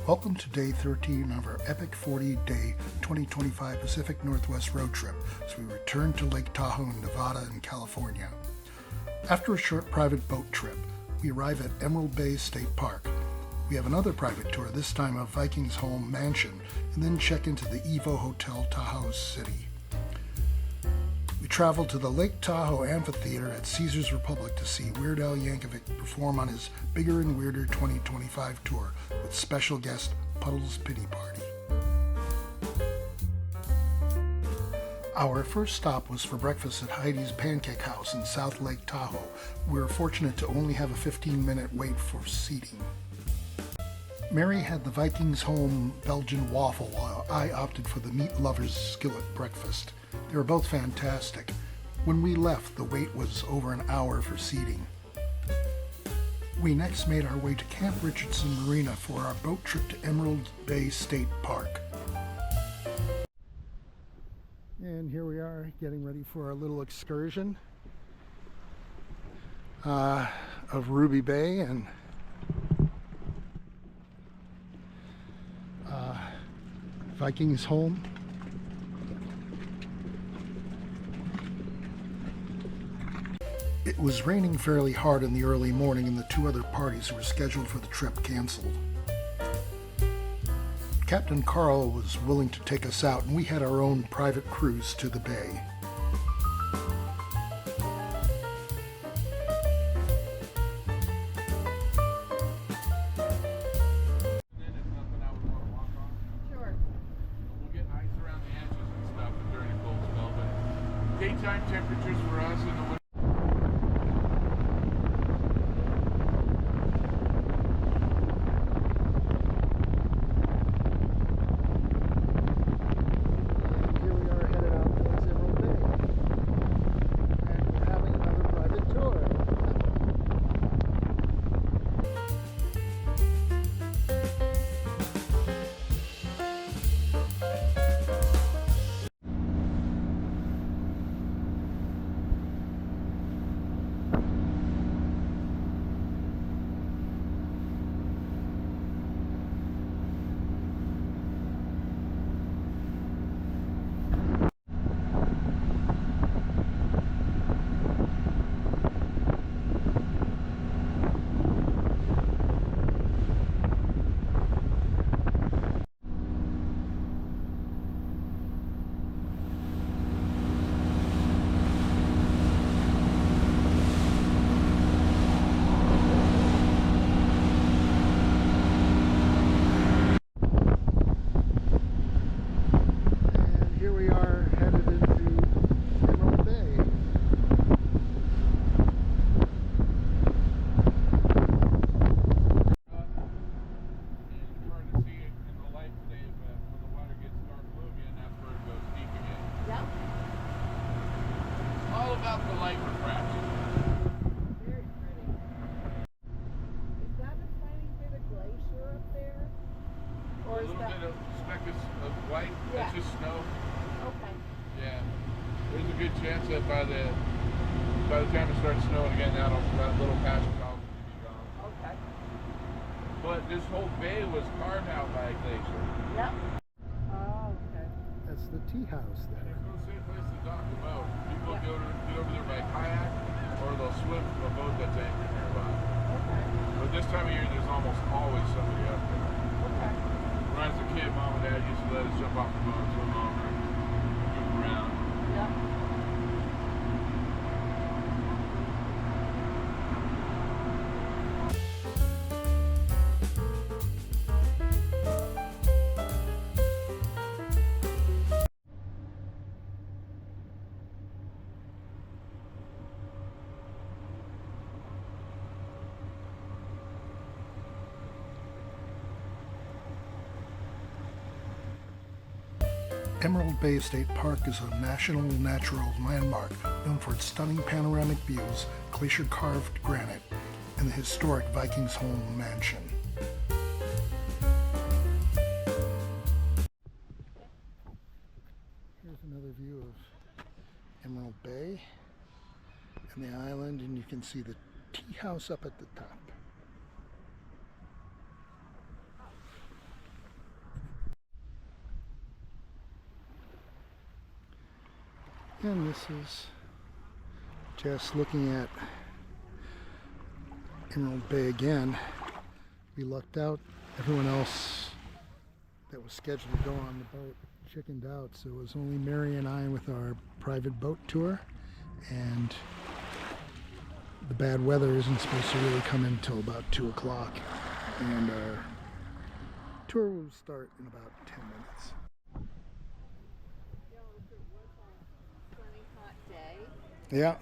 Welcome to day 13 of our epic 40-day 2025 Pacific Northwest road trip as we return to Lake Tahoe, Nevada and California. After a short private boat trip, we arrive at Emerald Bay State Park. We have another private tour, this time of Vikingsholm Mansion, and then check into the Hotel Tahoe City. We travel to the Lake Tahoe Amphitheater at Caesars Republic to see Weird Al Yankovic perform on his Bigger and Weirder 2025 tour with special guest Puddles Pity Party. Our first stop was for breakfast at Heidi's Pancake House in South Lake Tahoe. We were fortunate to only have a 15-minute wait for seating. Mary had the Vikingsholm Belgian waffle while I opted for the Meat Lovers Skillet breakfast. They were both fantastic. When we left, the wait was over an hour for seating. We next made our way to Camp Richardson Marina for our boat trip to Emerald Bay State Park. And here we are getting ready for our little excursion of Ruby Bay and Vikingsholm. It was raining fairly hard in the early morning and the two other parties who were scheduled for the trip canceled. Captain Carl was willing to take us out and we had our own private cruise to the bay. Daytime temperatures for us in the winter. Here we are headed out towards Emerald Bay. And we're having another private tour. About the light refraction. Very pretty. Is that a tiny bit of glacier up there? Or A is little that bit of speck of white. Yeah. That's just snow. okay? Yeah. There's a good chance that by the time it starts snowing again, that little patch will probably be gone. Okay. But this whole bay was carved out by a glacier. Yep. Oh, okay. That's the tea house there. There's no safe place to dock the boat. People get over there by kayak, or they'll swim from a boat that's anchored nearby. Okay. But this time of year, there's almost always somebody up there. Okay. When I was a kid, Mom and Dad used to let us jump off the boat and swim over and move around. Yep. Emerald Bay State Park is a national natural landmark known for its stunning panoramic views, glacier-carved granite, and the historic Vikingsholm Mansion. Here's another view of Emerald Bay and the island, and you can see the tea house up at the top. And this is just looking at Emerald Bay again. We lucked out. Everyone else that was scheduled to go on the boat chickened out, so it was only Mary and I with our private boat tour, and the bad weather isn't supposed to really come in until about 2 o'clock, and our tour will start in about 10 minutes. Yeah, if it was a sunny, hot day. Yeah.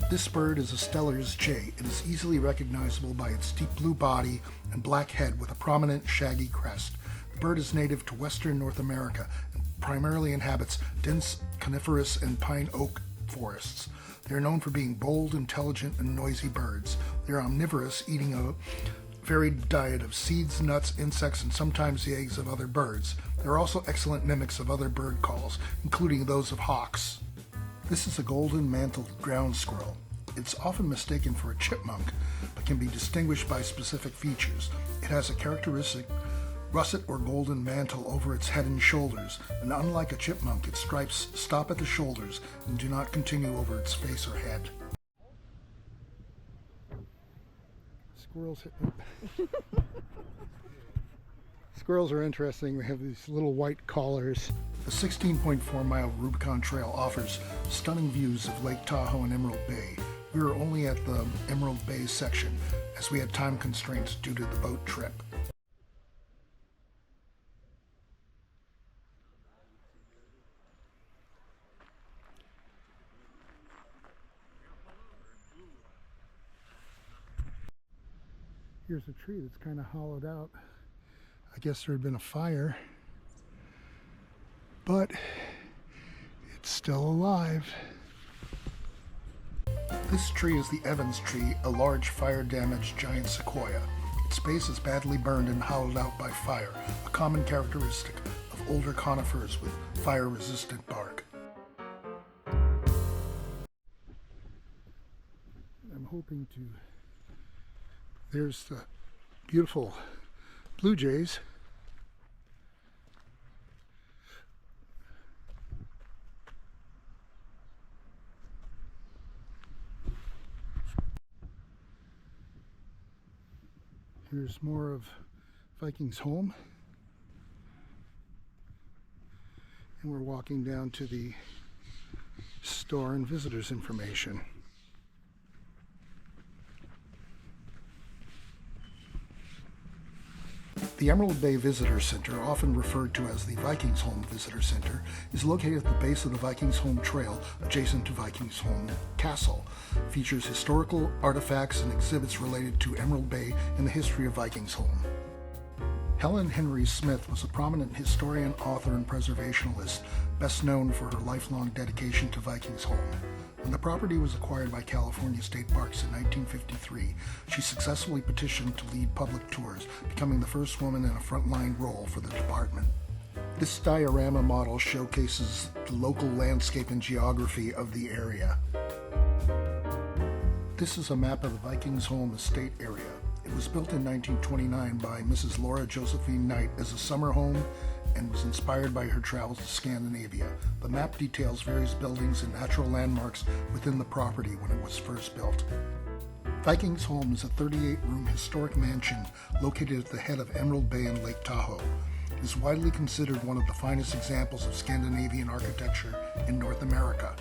This bird is a Steller's jay. It is easily recognizable by its deep blue body and black head with a prominent shaggy crest. The bird is native to western North America and primarily inhabits dense coniferous and pine oak forests. They are known for being bold, intelligent, and noisy birds. They are omnivorous, eating a varied diet of seeds, nuts, insects, and sometimes the eggs of other birds. They are also excellent mimics of other bird calls, including those of hawks. This is a golden-mantled ground squirrel. It's often mistaken for a chipmunk, but can be distinguished by specific features. It has a characteristic russet or golden mantle over its head and shoulders, and unlike a chipmunk, its stripes stop at the shoulders and do not continue over its face or head. Squirrels Squirrels are interesting. They have these little white collars. The 16.4-mile Rubicon Trail offers stunning views of Lake Tahoe and Emerald Bay. We were only at the Emerald Bay section, as we had time constraints due to the boat trip. Here's a tree that's kind of hollowed out. I guess there had been a fire, but it's still alive. This tree is the Evans tree, a large fire-damaged giant sequoia. Its base is badly burned and hollowed out by fire, a common characteristic of older conifers with fire-resistant bark. I'm hoping to... There's the beautiful blue jays. Here's more of Vikingsholm. And we're walking down to the store and visitors information. The Emerald Bay Visitor Center, often referred to as the Vikingsholm Visitor Center, is located at the base of the Vikingsholm Trail adjacent to Vikingsholm Castle. It features historical artifacts and exhibits related to Emerald Bay and the history of Vikingsholm. Helen Henry Smith was a prominent historian, author, and preservationalist, best known for her lifelong dedication to Vikingsholm. When the property was acquired by California State Parks in 1953, she successfully petitioned to lead public tours, becoming the first woman in a frontline role for the department. This diorama model showcases the local landscape and geography of the area. This is a map of the Vikingsholm estate area. It was built in 1929 by Mrs. Laura Josephine Knight as a summer home and was inspired by her travels to Scandinavia. The map details various buildings and natural landmarks within the property when it was first built. Vikingsholm is a 38-room historic mansion located at the head of Emerald Bay and Lake Tahoe. It is widely considered one of the finest examples of Scandinavian architecture in North America.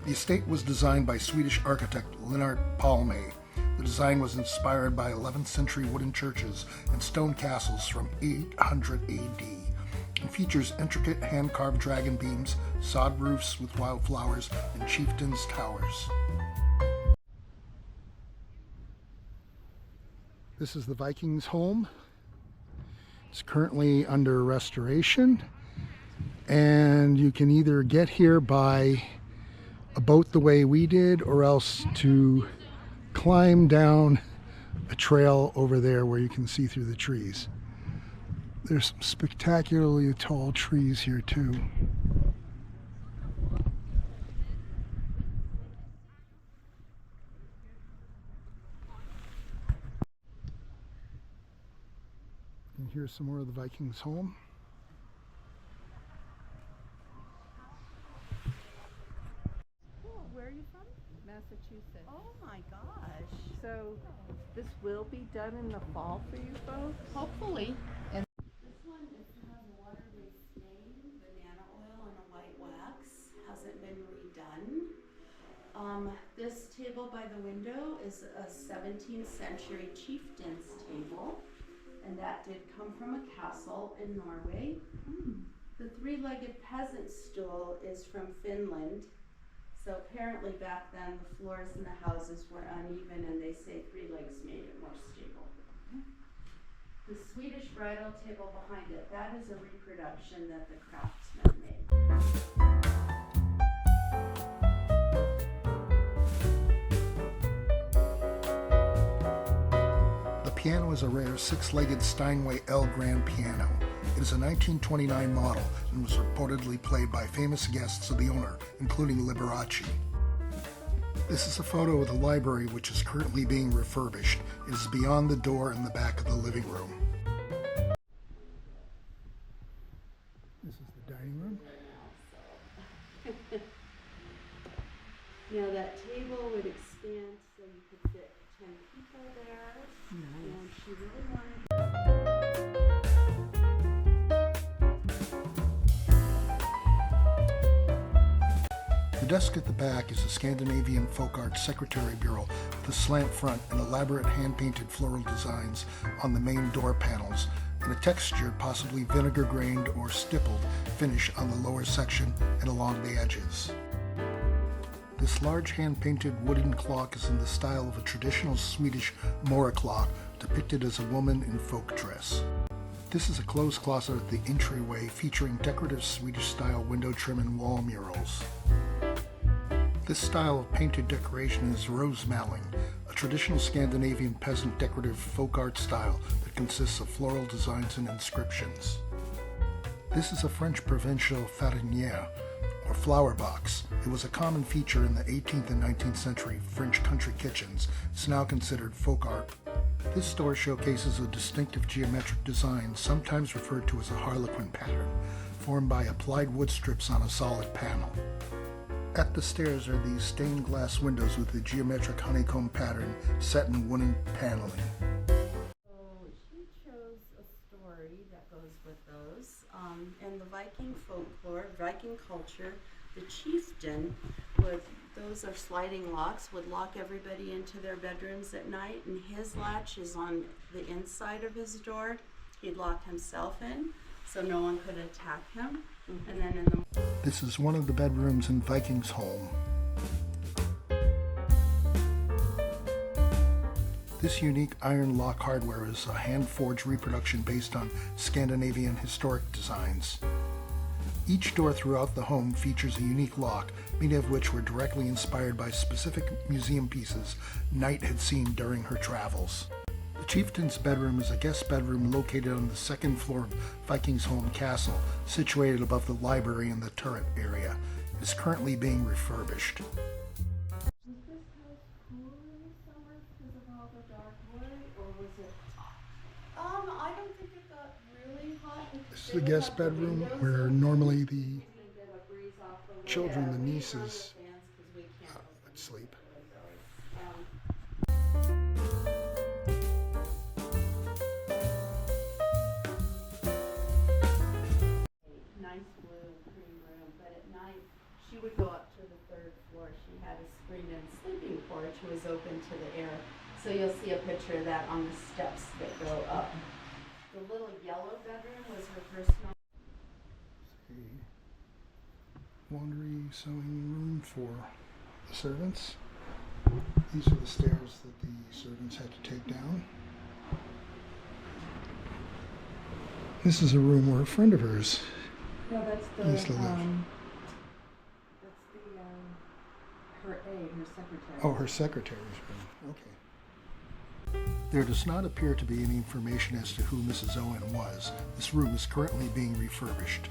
The estate was designed by Swedish architect Lennart Palme. The design was inspired by 11th century wooden churches and stone castles from 800 AD. and features intricate hand-carved dragon beams, sod roofs with wildflowers, and chieftains' towers. This is the Vikingsholm. It's currently under restoration, and you can either get here by a boat the way we did, or else to climb down a trail over there where you can see through the trees. There's some spectacularly tall trees here too. And here's some more of the Vikingsholm. Massachusetts. Oh my gosh. So this will be done in the fall for you folks? Hopefully. And This one has water-based stain, banana oil, and a white wax. Hasn't been redone. This table by the window is a 17th century chieftain's table, and that did come from a castle in Norway. The three-legged peasant stool is from Finland. So apparently back then the floors in the houses were uneven, and they say 3 legs made it more stable. The Swedish bridal table behind it, that is a reproduction that the craftsman made. The piano is a rare 6-legged Steinway L grand piano. It is a 1929 model and was reportedly played by famous guests of the owner, including Liberace. This is a photo of the library, which is currently being refurbished. It is beyond the door in the back of the living room. This is the dining room. Now that table would expand so you could fit 10 people there. And she really wanted. The desk at the back is a Scandinavian folk art secretary bureau with a slant front and elaborate hand-painted floral designs on the main door panels, and a textured, possibly vinegar-grained or stippled finish on the lower section and along the edges. This large hand-painted wooden clock is in the style of a traditional Swedish Mora clock, depicted as a woman in folk dress. This is a closed closet at the entryway featuring decorative Swedish-style window trim and wall murals. This style of painted decoration is rosemalling, a traditional Scandinavian peasant decorative folk art style that consists of floral designs and inscriptions. This is a French provincial farinière, or flower box. It was a common feature in the 18th and 19th century French country kitchens. It's now considered folk art. This store showcases a distinctive geometric design, sometimes referred to as a harlequin pattern, formed by applied wood strips on a solid panel. At the stairs are these stained glass windows with the geometric honeycomb pattern set in wooden paneling. So she chose a story that goes with those. In the Viking folklore, Viking culture, the chieftain would, those are sliding locks, would lock everybody into their bedrooms at night, and his latch is on the inside of his door. He'd lock himself in so no one could attack him. And then in the This is one of the bedrooms in Vikingsholm. This unique iron lock hardware is a hand-forged reproduction based on Scandinavian historic designs. Each door throughout the home features a unique lock, many of which were directly inspired by specific museum pieces Knight had seen during her travels. The chieftain's bedroom is a guest bedroom located on the second floor of Vikingsholm Castle, situated above the library in the turret area. It is currently being refurbished. Was this house cool in the summer because of all the dark wood, or was it? I don't think it got really hot. This is the guest bedroom where normally the You get a breeze off the window. children, the We nieces, run the fans 'cause we can't open would sleep. Nice blue cream room, but at night she would go up to the 3rd floor. She had a screened-in sleeping porch that was open to the air. So you'll see a picture of that on the steps that go up. The little yellow bedroom was her personal. Laundry, sewing room for the servants. These are the stairs that the servants had to take down. This is a room where a friend of hers No, that's used to live. That's the her aide, her secretary. Oh, her secretary's room. Okay. There does not appear to be any information as to who Mrs. Owen was. This room is currently being refurbished.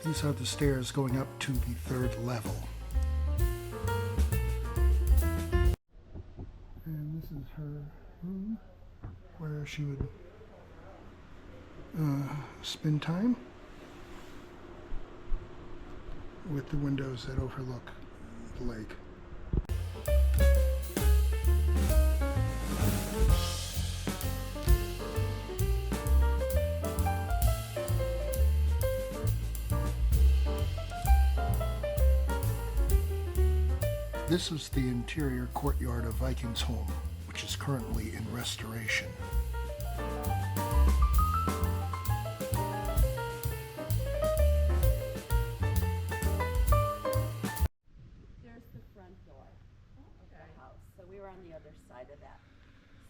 These are the stairs going up to the 3rd level. And this is her room where she would spend time, with the windows that overlook the lake. This is the interior courtyard of Vikingsholm, which is currently in restoration. There's the front door of the house, so we were on the other side of that.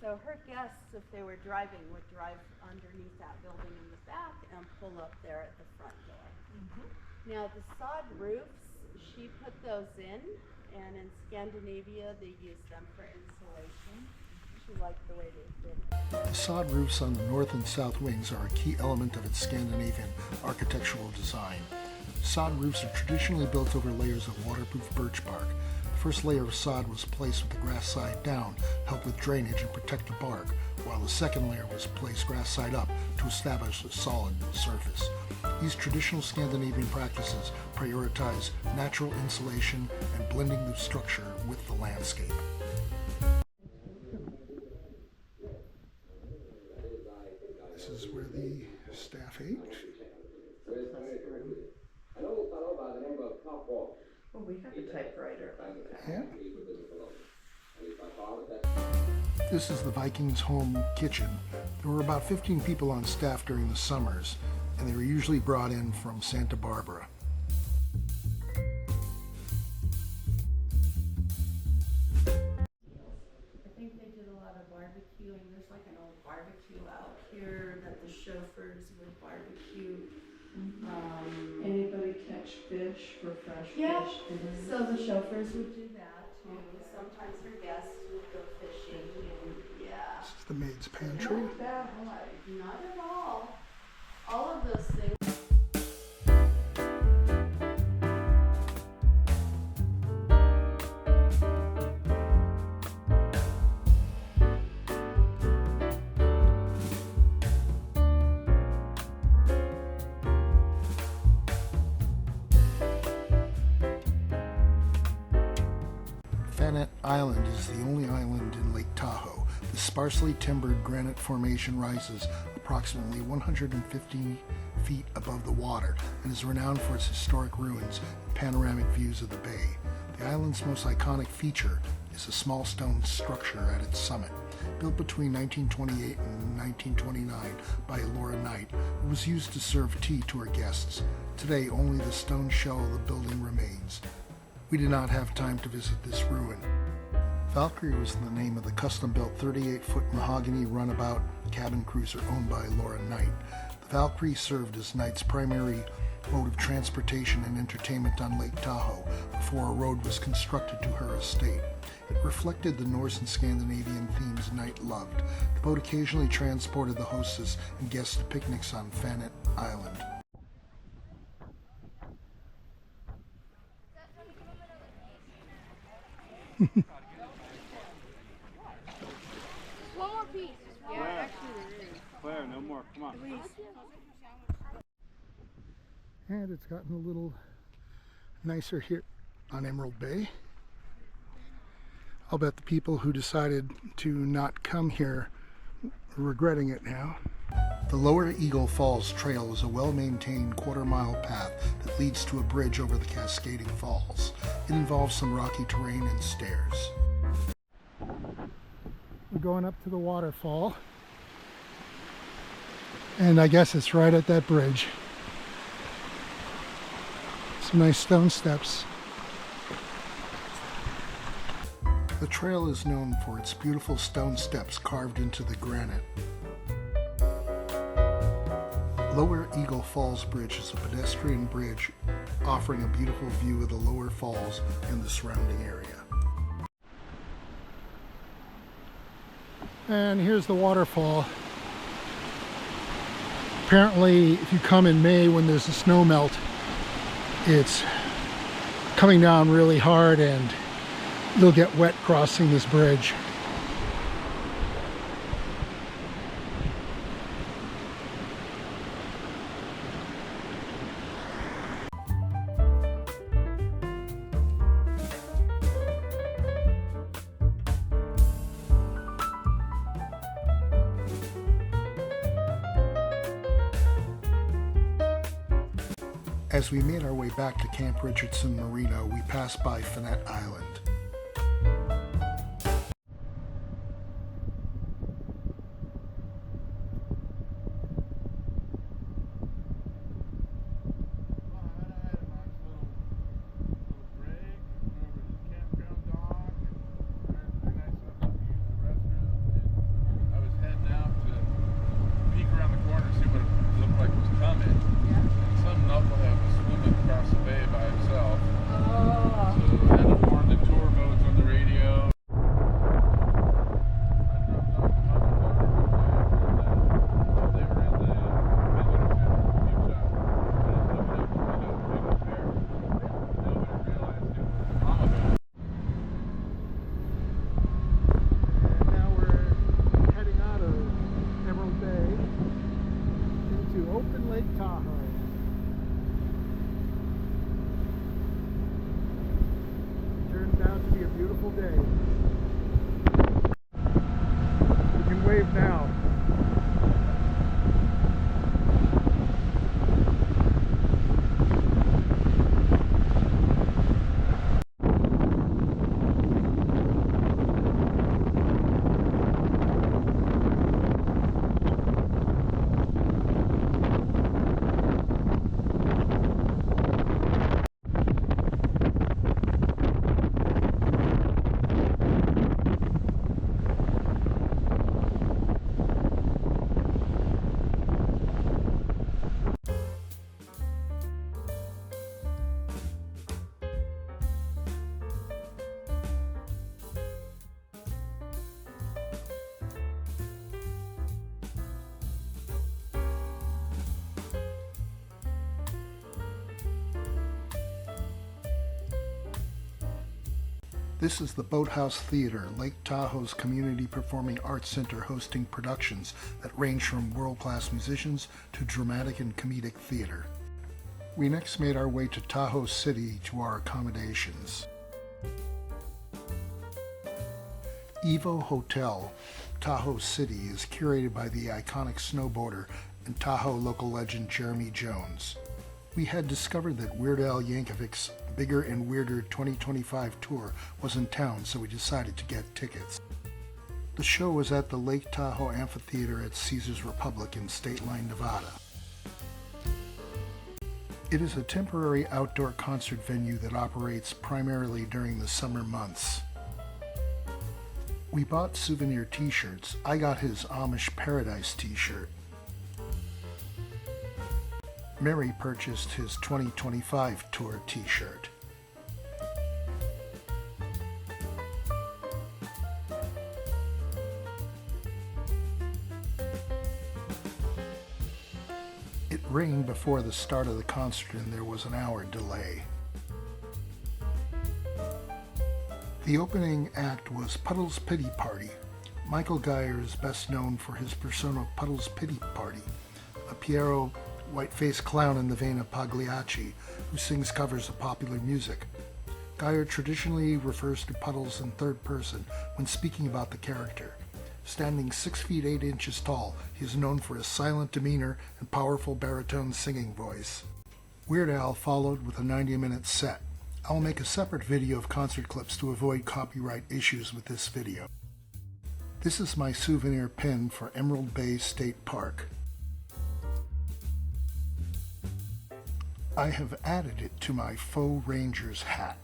So her guests, if they were driving, would drive underneath that building in the back and pull up there at the front door. Now the sod roofs, she put those in, and in Scandinavia they use them for insulation. She liked the way they fit. The sod roofs on the north and south wings are a key element of its Scandinavian architectural design. Sod roofs are traditionally built over layers of waterproof birch bark. The first layer of sod was placed with the grass side down to help with drainage and protect the bark, while the second layer was placed grass side up to establish a solid surface. These traditional Scandinavian practices prioritize natural insulation and blending the structure with the landscape. This is where the staff ate. Well, we have a typewriter back there. Yeah. This is the Vikingsholm kitchen. There were about 15 people on staff during the summers, and they were usually brought in from Santa Barbara. I think they did a lot of barbecuing. There's like an old barbecue out here that the chauffeurs would barbecue. Anybody catch fish for fresh Yeah, fish dinner? so the chauffeurs would do that too. Sometimes her guests would go fishing and yeah. This is the maid's pantry. Not bad life. Not at all. All of those things. Fannet Island is the only island in Lake Tahoe. The sparsely timbered granite formation rises approximately 150 feet above the water and is renowned for its historic ruins and panoramic views of the bay. The island's most iconic feature is a small stone structure at its summit. Built between 1928 and 1929 by Laura Knight, it was used to serve tea to her guests. Today, only the stone shell of the building remains. We did not have time to visit this ruin. Valkyrie was the name of the custom-built 38-foot mahogany runabout cabin cruiser owned by Laura Knight. The Valkyrie served as Knight's primary mode of transportation and entertainment on Lake Tahoe before a road was constructed to her estate. It reflected the Norse and Scandinavian themes Knight loved. The boat occasionally transported the hostess and guests to picnics on Fannet Island. One more piece. Yeah, actually there is. Claire, no more. Come on. And it's gotten a little nicer here on Emerald Bay. I'll bet the people who decided to not come here are regretting it now. The Lower Eagle Falls Trail is a well-maintained quarter-mile path that leads to a bridge over the cascading falls. It involves some rocky terrain and stairs. We're going up to the waterfall, and I guess it's right at that bridge. Some nice stone steps. The trail is known for its beautiful stone steps carved into the granite. Lower Eagle Falls Bridge is a pedestrian bridge offering a beautiful view of the lower falls and the surrounding area. And here's the waterfall. Apparently, if you come in May when there's a snow melt, it's coming down really hard and you'll get wet crossing this bridge. As we made our way back to Camp Richardson Marina, we passed by Finette Island. Lake Tahoe. Turns out to be a beautiful day. You can wave now. This is the Boathouse Theater, Lake Tahoe's community performing arts center, hosting productions that range from world-class musicians to dramatic and comedic theater. We next made our way to Tahoe City to our accommodations. Evo Hotel Tahoe City is curated by the iconic snowboarder and Tahoe local legend Jeremy Jones. We had discovered that Weird Al Yankovic's Bigger and Weirder 2025 tour was in town, so we decided to get tickets. The show was at the Lake Tahoe Amphitheater at Caesars Republic in State Line, Nevada. It is a temporary outdoor concert venue that operates primarily during the summer months. We bought souvenir t-shirts. I got his Amish Paradise t-shirt. Mary purchased his 2025 tour t-shirt. It rained before the start of the concert and there was an hour delay. The opening act was Puddles Pity Party. Michael Geyer is best known for his persona Puddles Pity Party, a Piero white-faced clown in the vein of Pagliacci, who sings covers of popular music. Geyer traditionally refers to Puddles in third person when speaking about the character. Standing 6 feet 8 inches tall, he is known for his silent demeanor and powerful baritone singing voice. Weird Al followed with a 90-minute set. I'll make a separate video of concert clips to avoid copyright issues with this video. This is my souvenir pin for Emerald Bay State Park. I have added it to my faux Rangers hat.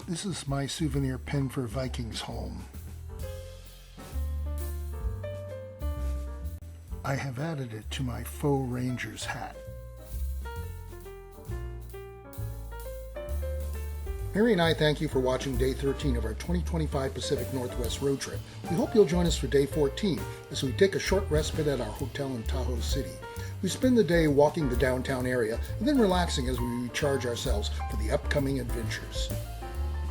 This is my souvenir pin for Vikingsholm. I have added it to my faux Rangers hat. Mary and I thank you for watching Day 13 of our 2025 Pacific Northwest road trip. We hope you'll join us for Day 14 as we take a short respite at our hotel in Tahoe City. We spend the day walking the downtown area and then relaxing as we recharge ourselves for the upcoming adventures.